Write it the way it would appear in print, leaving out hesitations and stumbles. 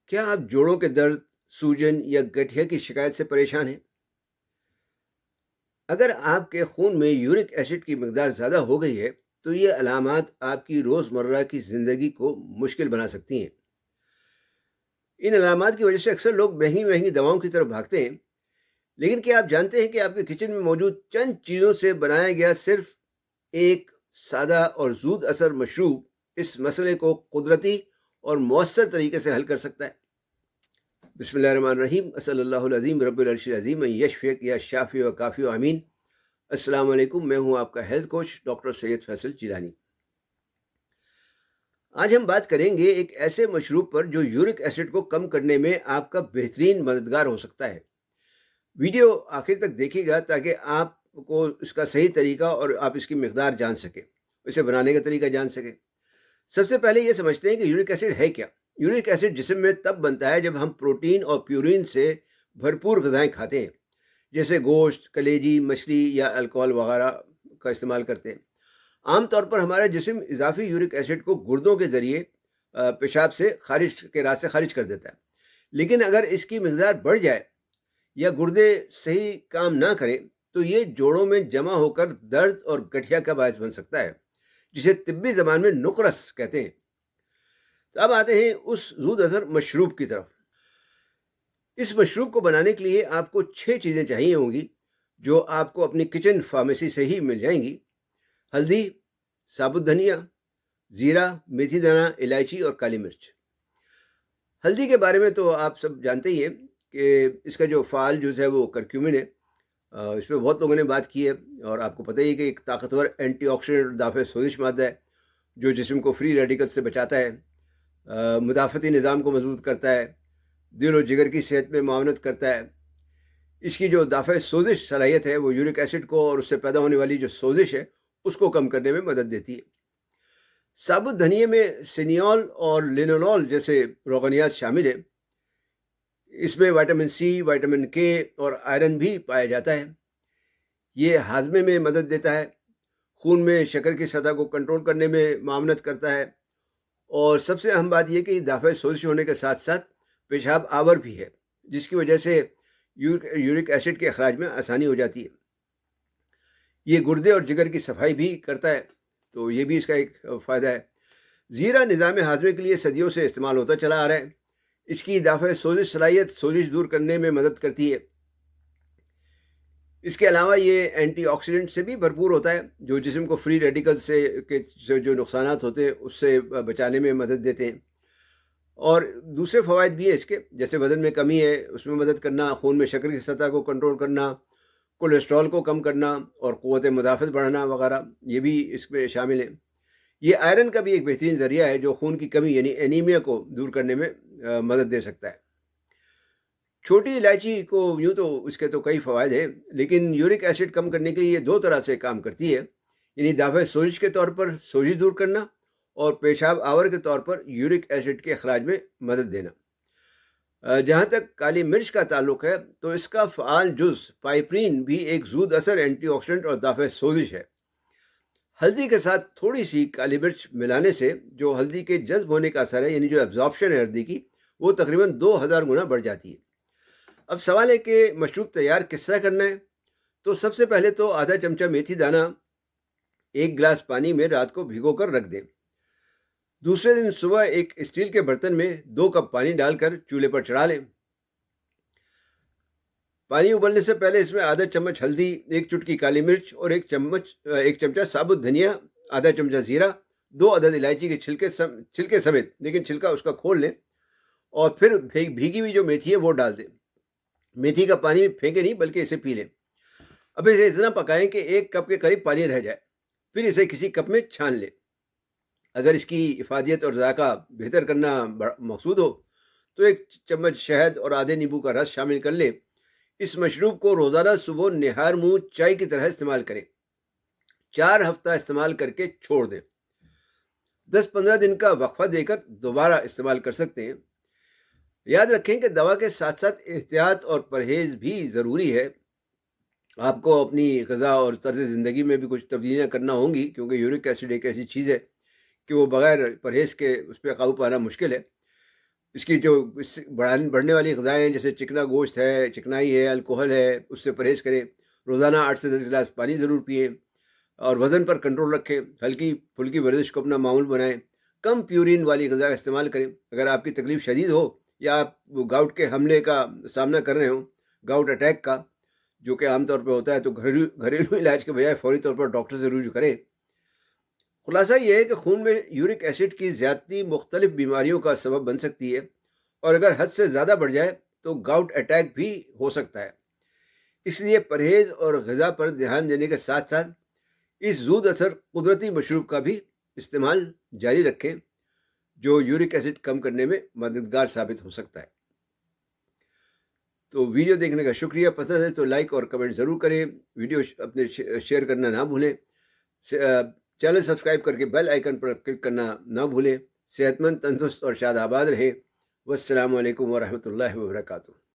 کیا آپ جوڑوں کے درد، سوجن یا گٹھیا کی شکایت سے پریشان ہیں؟ اگر آپ کے خون میں یورک ایسڈ کی مقدار زیادہ ہو گئی ہے تو یہ علامات آپ کی روزمرہ کی زندگی کو مشکل بنا سکتی ہیں۔ ان علامات کی وجہ سے اکثر لوگ مہنگی مہنگی دواؤں کی طرف بھاگتے ہیں، لیکن کیا آپ جانتے ہیں کہ آپ کے کچن میں موجود چند چیزوں سے بنایا گیا صرف ایک سادہ اور زود اثر مشروب اس مسئلے کو قدرتی اور مؤثر طریقے سے حل کر سکتا ہے؟ بسم اللہ الرحمن الرحیم، صلی اللہ العظیم رب العرش العظیم من یشفیک یا شافی و کافی و امین۔ السلام علیکم، میں ہوں آپ کا ہیلتھ کوچ ڈاکٹر سید فیصل جیلانی۔ آج ہم بات کریں گے ایک ایسے مشروب پر جو یورک ایسڈ کو کم کرنے میں آپ کا بہترین مددگار ہو سکتا ہے۔ ویڈیو آخر تک دیکھیے گا تاکہ آپ کو اس کا صحیح طریقہ اور آپ اس کی مقدار جان سکیں، اسے بنانے کا طریقہ جان سکیں۔ سب سے پہلے یہ سمجھتے ہیں کہ یورک ایسڈ ہے کیا۔ یورک ایسڈ جسم میں تب بنتا ہے جب ہم پروٹین اور پیورین سے بھرپور غذائیں کھاتے ہیں، جیسے گوشت، کلیجی، مچھلی یا الکوہل وغیرہ کا استعمال کرتے ہیں۔ عام طور پر ہمارا جسم اضافی یورک ایسڈ کو گردوں کے ذریعے پیشاب سے کے راستے خارج کر دیتا ہے، لیکن اگر اس کی مقدار بڑھ جائے یا گردے صحیح کام نہ کریں تو یہ جوڑوں میں جمع ہو کر درد اور گٹھیا کا باعث بن سکتا ہے، جسے طبی زبان میں نقرس کہتے ہیں۔ تو اب آتے ہیں اس زود اثر مشروب کی طرف۔ اس مشروب کو بنانے کے لیے آپ کو 6 چیزیں چاہیے ہوں گی جو آپ کو اپنی کچن فارمیسی سے ہی مل جائیں گی: ہلدی، ثابت دھنیا، زیرہ، میتھی دانہ، الائچی اور کالی مرچ۔ ہلدی کے بارے میں تو آپ سب جانتے ہی ہیں کہ اس کا جو فعال جز ہے وہ کرکیومن ہے۔ اس پہ بہت لوگوں نے بات کی ہے، اور آپ کو پتہ ہی ہے کہ ایک طاقتور اینٹی آکسیڈنٹ اور دافع سوزش مادہ ہے جو جسم کو فری ریڈیکل سے بچاتا ہے، مدافعتی نظام کو مضبوط کرتا ہے، دل و جگر کی صحت میں معاونت کرتا ہے۔ اس کی جو دافع سوزش صلاحیت ہے وہ یورک ایسڈ کو اور اس سے پیدا ہونے والی جو سوزش ہے اس کو کم کرنے میں مدد دیتی ہے۔ ثابت دھنیے میں سینیول اور لینولول جیسے روغنیات شامل ہیں۔ اس میں وائٹامن سی، وائٹامن کے اور آئرن بھی پایا جاتا ہے۔ یہ ہاضمے میں مدد دیتا ہے، خون میں شکر کی سطح کو کنٹرول کرنے میں معاونت کرتا ہے، اور سب سے اہم بات یہ کہ دافع سوزش ہونے کے ساتھ ساتھ پیشاب آور بھی ہے، جس کی وجہ سے یورک ایسڈ کے اخراج میں آسانی ہو جاتی ہے۔ یہ گردے اور جگر کی صفائی بھی کرتا ہے، تو یہ بھی اس کا ایک فائدہ ہے۔ زیرہ نظام ہاضمے کے لیے صدیوں سے استعمال ہوتا چلا آ رہا ہے۔ اس کی دافع سوزش صلاحیت سوزش دور کرنے میں مدد کرتی ہے۔ اس کے علاوہ یہ اینٹی آکسیڈنٹ سے بھی بھرپور ہوتا ہے جو جسم کو فری ریڈیکل سے جو نقصانات ہوتے ہیں اس سے بچانے میں مدد دیتے ہیں، اور دوسرے فوائد بھی ہیں اس کے، جیسے وزن میں کمی ہے اس میں مدد کرنا، خون میں شکر کی سطح کو کنٹرول کرنا، کولیسٹرول کو کم کرنا اور قوت مدافعت بڑھانا وغیرہ، یہ بھی اس میں شامل ہے۔ یہ آئرن کا بھی ایک بہترین ذریعہ ہے جو خون کی کمی یعنی اینیمیا کو دور کرنے میں مدد دے سکتا ہے۔ چھوٹی الائچی کو یوں تو اس کے تو کئی فوائد ہیں، لیکن یورک ایسڈ کم کرنے کے لیے یہ 2 طرح سے کام کرتی ہے، یعنی دافع سوزش کے طور پر سوزش دور کرنا اور پیشاب آور کے طور پر یورک ایسڈ کے اخراج میں مدد دینا۔ جہاں تک کالی مرچ کا تعلق ہے تو اس کا فعال جز پائپرین بھی ایک زود اثر اینٹی آکسیڈنٹ اور دافع سوزش ہے۔ ہلدی کے ساتھ تھوڑی سی کالی مرچ ملانے سے جو ہلدی کے جذب ہونے کا اثر ہے، یعنی جو ایبزارپشن ہے ہلدی کی، وہ تقریباً 2000 گنا بڑھ جاتی ہے۔ اب سوال ہے کہ مشروب تیار کس طرح کرنا ہے؟ تو سب سے پہلے تو آدھا چمچہ میتھی دانہ 1 گلاس پانی میں رات کو بھگو کر رکھ دیں۔ دوسرے دن صبح ایک اسٹیل کے برتن میں 2 کپ پانی ڈال کر چولہے پر چڑھا لیں۔ پانی ابلنے سے پہلے اس میں آدھا چمچ ہلدی، 1 چٹکی کالی مرچ اور 1 چمچہ ثابت دھنیا، آدھا چمچہ زیرہ، 2 عدد الائچی کے چھلکے سمیت، لیکن چھلکا اس کا کھول لیں، اور پھر بھیگی ہوئی جو میتھی ہے وہ ڈال دیں۔ میتھی کا پانی پھینکے نہیں بلکہ اسے پی لیں۔ اب اسے اتنا پکائیں کہ 1 کپ کے قریب پانی رہ جائے، پھر اسے کسی کپ میں چھان لیں۔ اگر اس کی افادیت اور ذائقہ بہتر کرنا مقصود ہو تو 1 چمچ شہد اور آدھے نیمبو کا رس شامل کر لیں۔ اس مشروب کو روزانہ صبح نہار منہ چائے کی طرح استعمال کریں۔ 4 ہفتہ استعمال کر کے چھوڑ دیں۔ 10-15 دن کا وقفہ دے کر دوبارہ استعمال کر سکتے ہیں۔ یاد رکھیں کہ دوا کے ساتھ ساتھ احتیاط اور پرہیز بھی ضروری ہے۔ آپ کو اپنی غذا اور طرز زندگی میں بھی کچھ تبدیلیاں کرنا ہوں گی، کیونکہ یورک ایسڈ ایک ایسی چیز ہے کہ وہ بغیر پرہیز کے اس پہ قابو پانا مشکل ہے۔ اس کی جو بڑھنے والی غذائیں ہیں جیسے چکنا گوشت ہے، چکنائی ہے، الکوہل ہے، اس سے پرہیز کریں۔ روزانہ 8 سے 10 گلاس پانی ضرور پئیں اور وزن پر کنٹرول رکھیں۔ ہلکی پھلکی ورزش کو اپنا معمول بنائیں۔ کم پیورین والی غذا کا استعمال کریں۔ اگر آپ کی تکلیف شدید ہو یا آپ گاؤٹ کے حملے کا سامنا کر رہے ہوں، گاؤٹ اٹیک کا، جو کہ عام طور پہ ہوتا ہے، تو گھریلو علاج کے بجائے فوری طور پر ڈاکٹر سے رجوع کریں۔ خلاصہ یہ ہے کہ خون میں یورک ایسڈ کی زیادتی مختلف بیماریوں کا سبب بن سکتی ہے، اور اگر حد سے زیادہ بڑھ جائے تو گاؤٹ اٹیک بھی ہو سکتا ہے۔ اس لیے پرہیز اور غذا پر دھیان دینے کے ساتھ ساتھ اس زود اثر قدرتی مشروب کا بھی استعمال جاری رکھیں، جو یورک ایسڈ کم کرنے میں مددگار ثابت ہو سکتا ہے۔ تو ویڈیو دیکھنے کا شکریہ۔ پسند ہے تو لائک اور کمنٹ ضرور کریں۔ ویڈیو اپنے شیئر کرنا نہ بھولیں۔ چینل سبسکرائب کر کے بیل آئیکن پر کلک کرنا نہ بھولیں۔ صحت مند، تندرست اور شاد آباد رہیں۔ والسلام علیکم ورحمۃ اللہ وبرکاتہ۔